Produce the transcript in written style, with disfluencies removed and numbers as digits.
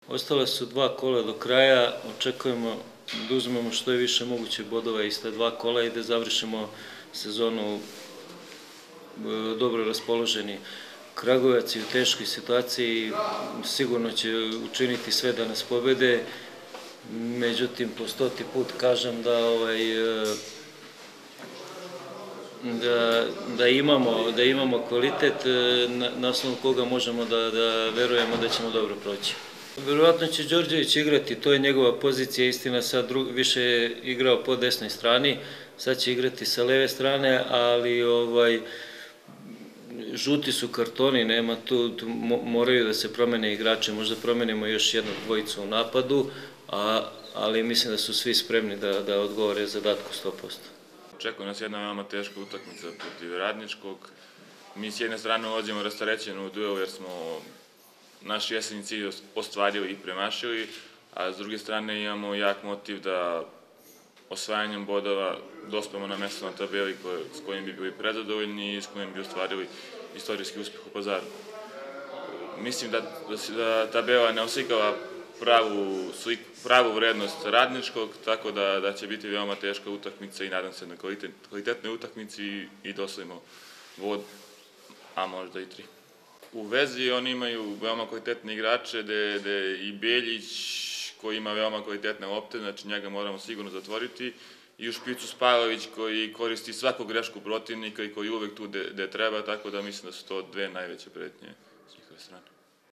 Ostale su 2 kola do kraja, očekujemo da uzmemo što je više moguće bodova iz ta 2 kola i da završimo sezonu dobro raspoloženi. Kragujevac je u teškoj situaciji, sigurno će učiniti sve da nas pobede, međutim po 100. put kažem da imamo kvalitet na osnovu koga možemo da verujemo da ćemo dobro proći. Verovatno će Đorđević igrati, to je njegova pozicija, istina sad više je igrao po desnoj strani, sad će igrati sa leve strane, ali žuti su kartoni, nema tu, moraju da se promene igrače, možda promenimo još jednog dvojicu u napadu, ali mislim da su svi spremni da odgovore zadatku 100%. Očekuje nas jedna veoma teška utakmica protiv Radničkog. Mi s jedne strane ulazimo rasterećeno u duel jer smo naš jesenji cilj ostvarili i premašili, a s druge strane imamo jak motiv da osvajanjem bodova dospemo na mesto na tabeli s kojim bi bili prezadovoljni i s kojim bi ostvarili istorijski uspeh u Pazaru. Mislim da tabela ne oslikava pravu vrednost Radničkog, tako da će biti veoma teška utakmica i nadam se na kvalitetnoj utakmici i doslovimo bod, a možda i 3. U vezi oni imaju veoma kvalitetne igrače, gde i Beljić koji ima veoma kvalitetne lopte, znači njega moramo sigurno zatvoriti, i u špicu Spalović koji koristi svaku grešku protivnika i koji je uvek tu gde treba, tako da mislim da su to 2 najveće pretnje s njihove strane.